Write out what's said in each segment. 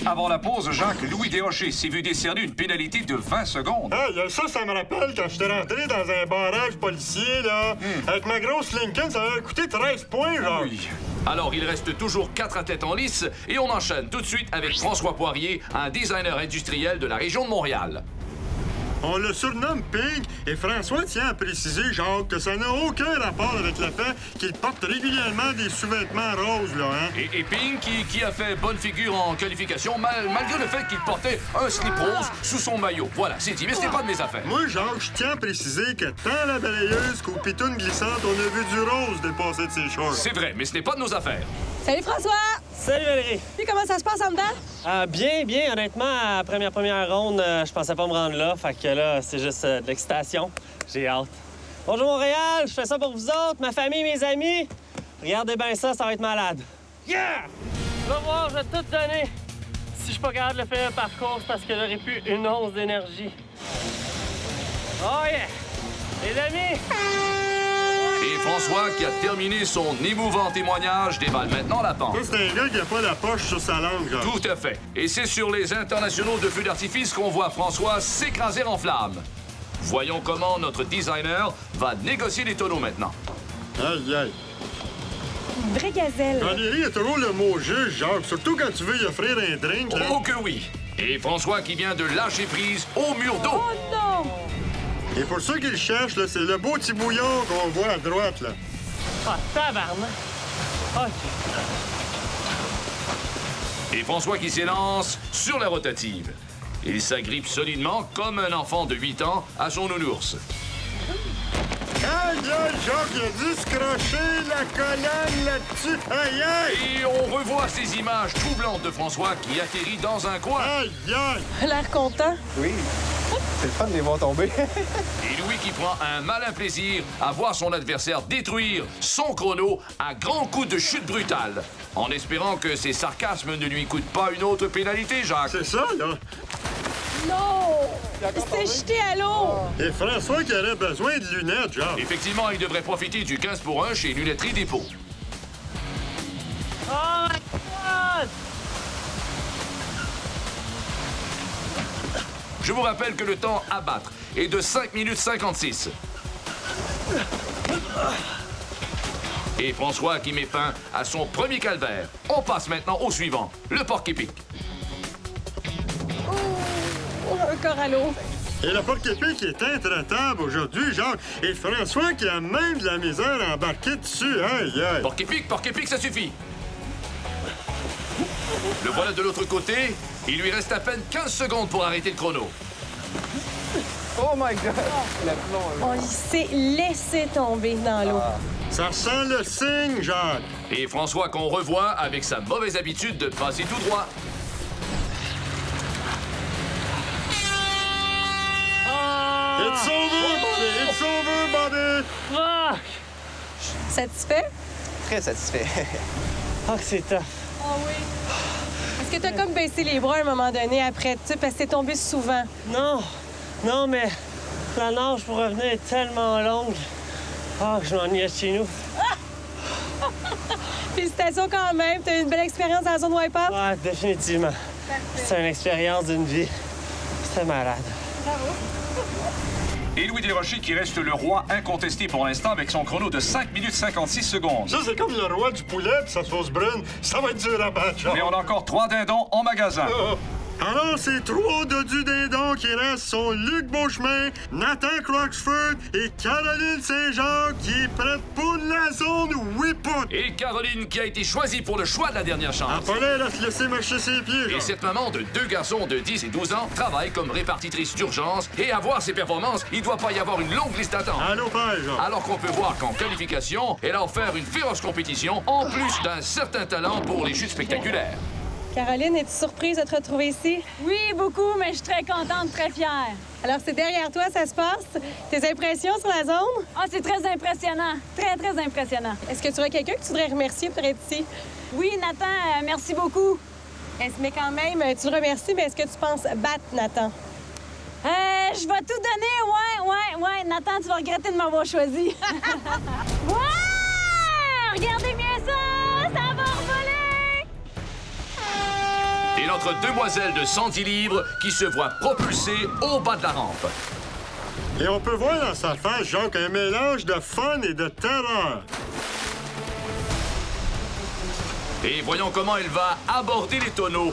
Avant la pause, Jacques, Louis Desrochers s'est vu décerner une pénalité de 20 secondes. Ah, ça me rappelle quand j'étais rentré dans un barrage policier, là. Avec ma grosse Lincoln, ça m'avait coûté 13 points, genre. Oui. Alors, il reste toujours 4 athlètes en lice et on enchaîne tout de suite avec François Poirier, un designer industriel de la région de Montréal. On le surnomme Pink et François tient à préciser, Jacques, que ça n'a aucun rapport avec le fait qu'il porte régulièrement des sous-vêtements roses, là, hein? Et Pink, qui a fait bonne figure en qualification, malgré le fait qu'il portait un slip rose sous son maillot. Voilà, c'est dit, mais c'est pas de mes affaires. Moi, Jacques, je tiens à préciser que tant la balayeuse qu'au pitoune glissante, on a vu du rose dépasser de ses shorts. C'est vrai, mais ce n'est pas de nos affaires. Salut François! Salut Valérie! Puis comment ça se passe en dedans? Bien. Honnêtement, à la première ronde, je pensais pas me rendre là. Fait que là, c'est juste de l'excitation. J'ai hâte. Bonjour Montréal, je fais ça pour vous autres, ma famille, mes amis. Regardez bien ça va être malade. Yeah! Tu vas voir, je vais tout donner. Si je suis pas capable de le faire par course, parce que j'aurais plus une once d'énergie. Oh yeah! Les amis! Et François, qui a terminé son émouvant témoignage, déballe maintenant la pente. Ça, c'est un gars qui a pas la poche sur sa langue, genre. Tout à fait. Et c'est sur les internationaux de feux d'artifice qu'on voit François s'écraser en flammes. Voyons comment notre designer va négocier les tonneaux maintenant. Aïe, aïe. Une vraie gazelle. Valérie est toujours le mot juge, Jacques, surtout quand tu veux y offrir un drink, là. Oh que oui! Et François qui vient de lâcher prise au mur d'eau. Oh non! Et pour ceux qui le cherchent, là, c'est le beau petit bouillon qu'on voit à droite, là. Ah, tabarnak! OK. Et François qui s'élance sur la rotative. Il s'agrippe solidement comme un enfant de 8 ans à son nounours. Aïe, aïe, Jacques, il a dû se crocher la colonne là-dessus. Aïe, aïe! Et on revoit ces images troublantes de François qui atterrit dans un coin. Aïe, aïe! L'air content. Oui, c'est le fun de les voir tomber. Et Louis qui prend un malin plaisir à voir son adversaire détruire son chrono à grands coups de chute brutale, en espérant que ses sarcasmes ne lui coûtent pas une autre pénalité, Jacques. C'est ça, là. Non! Il s'est jeté à l'eau! Et François qui aurait besoin de lunettes, genre. Effectivement, il devrait profiter du 15 pour 1 chez Lunetterie Dépôt. Oh my God! Je vous rappelle que le temps à battre est de 5 minutes 56. Et François qui met fin à son premier calvaire. On passe maintenant au suivant, le porc-épic. Encore à l'eau. Et le porc-épic est intraitable aujourd'hui, Jacques. Et François qui a même de la misère à embarquer dessus. Aïe, aïe! Porc-épic, ça suffit. Le voilà de l'autre côté. Il lui reste à peine 15 secondes pour arrêter le chrono. Oh my God! La plomb, Il s'est laissé tomber dans l'eau. Ça sent le signe, Jacques. Et François qu'on revoit avec sa mauvaise habitude de passer tout droit. It's over, buddy! It's over, buddy! Fuck! Satisfait? très satisfait. Ah, c'est tough. Ah oui. Est-ce que t'as comme baissé les bras à un moment donné après, tu sais, parce que t'es tombé souvent? Non, mais la nage pour revenir est tellement longue. Ah, que je m'ennuie de chez nous. Félicitations quand même. T'as eu une belle expérience dans la zone wipe-out? Ouais, définitivement. C'est une expérience d'une vie. C'était malade. Et Louis Desrochers qui reste le roi incontesté pour l'instant avec son chrono de 5 minutes 56 secondes. Ça, c'est comme le roi du poulet pis sa sauce brune. Ça va être dur à battre. Mais on a encore 3 dindons en magasin. Alors, ces 3 dodus dindons qui restent sont Luc Beauchemin, Nathan Croxford et Caroline Saint-Jean qui est prête pour la zone Whippout. Et Caroline qui a été choisie pour le choix de la dernière chance. Elle fallait la se laisser marcher ses pieds. Et cette maman de 2 garçons de 10 et 12 ans travaille comme répartitrice d'urgence et à voir ses performances, il doit pas y avoir une longue liste d'attente. Allô, père, genre. Alors qu'on peut voir qu'en qualification, elle a offert une féroce compétition en plus d'un certain talent pour les chutes spectaculaires. Caroline, es-tu surprise de te retrouver ici? Oui, beaucoup, mais je suis très contente, très fière. Alors, c'est derrière toi, ça se passe. Tes impressions sur la zone? Ah, c'est très impressionnant. Très, très impressionnant. Est-ce que tu aurais quelqu'un que tu voudrais remercier pour être ici? Oui, Nathan, merci beaucoup. Mais quand même, tu le remercies, mais est-ce que tu penses battre Nathan? Je vais tout donner, ouais. Nathan, tu vas regretter de m'avoir choisi. Ouais! Regardez bien ça! Ça va revoler! Et notre demoiselle de 110 livres qui se voit propulsée au bas de la rampe. Et on peut voir dans sa face, Jacques, un mélange de fun et de terreur. Et voyons comment elle va aborder les tonneaux.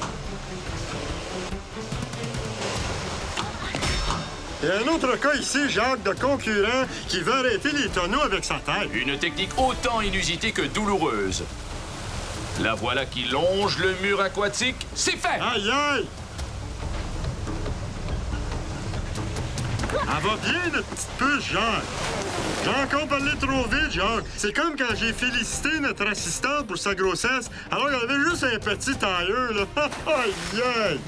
Et un autre cas ici, Jacques, de concurrent qui veut arrêter les tonneaux avec sa tête. Une technique autant inusitée que douloureuse. La voilà qui longe le mur aquatique. C'est fait! Aïe, aïe! Elle va bien, notre petite puce, Jacques. J'ai encore parlé trop vite, Jacques. C'est comme quand j'ai félicité notre assistante pour sa grossesse, alors qu'elle avait juste un petit tailleur, là. Aïe, aïe!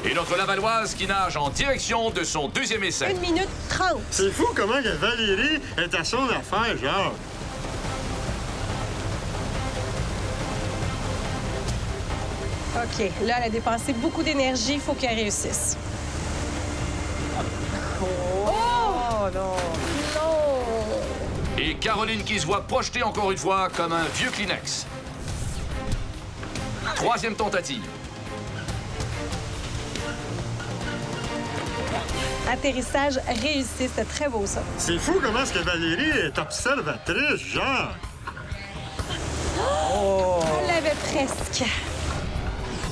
Et notre Lavalloise qui nage en direction de son deuxième essai. 1 minute 30. C'est fou comment que Valérie est à son affaire, Jacques. OK, là, elle a dépensé beaucoup d'énergie. Il faut qu'elle réussisse. Oh non! Non! Et Caroline qui se voit projetée encore une fois comme un vieux Kleenex. Troisième tentative. Atterrissage réussi. C'était très beau, ça. C'est fou comment est-ce que Valérie est observatrice, Jacques. On l'avait presque.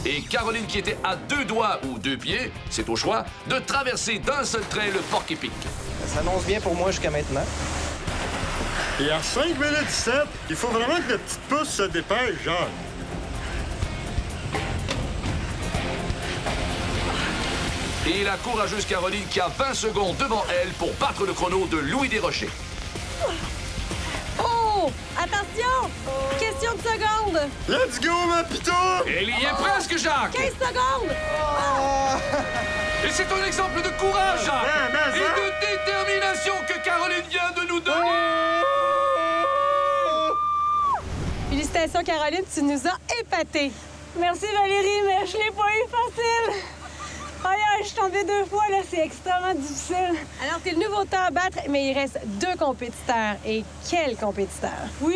Et Caroline qui était à 2 doigts ou 2 pieds, c'est au choix, de traverser d'un seul trait le porc-épic. Ça s'annonce bien pour moi jusqu'à maintenant. Et à 5 minutes 7, il faut vraiment que notre petite pouce se dépêche, Jacques. Et la courageuse Caroline qui a 20 secondes devant elle pour battre le chrono de Louis Desrochers. Oh! Attention! Question de seconde. Let's go, ma pitou! Elle y est presque, Jacques! 15 secondes! Et c'est un exemple de courage, Jacques! Ouais, mais Et ça- de détermination que Caroline vient de nous donner! Félicitations, Caroline, tu nous as épatés. Merci Valérie, mais je l'ai pas eu facile. Aïe, aïe, je suis tombée 2 fois, là, c'est extrêmement difficile. Alors, t'es le nouveau temps à battre, mais il reste 2 compétiteurs. Et quels compétiteurs? Oui,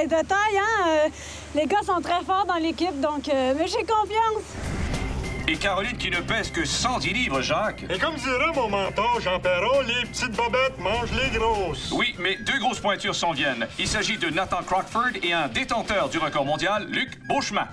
de taille, hein? Les gars sont très forts dans l'équipe, donc mais j'ai confiance. Et Caroline qui ne pèse que 110 livres, Jacques. Et comme dirait mon mentor, Jean Perron, les petites bobettes mangent les grosses. Oui, mais 2 grosses pointures s'en viennent. Il s'agit de Nathan Crockford et un détenteur du record mondial, Luc Beauchemin.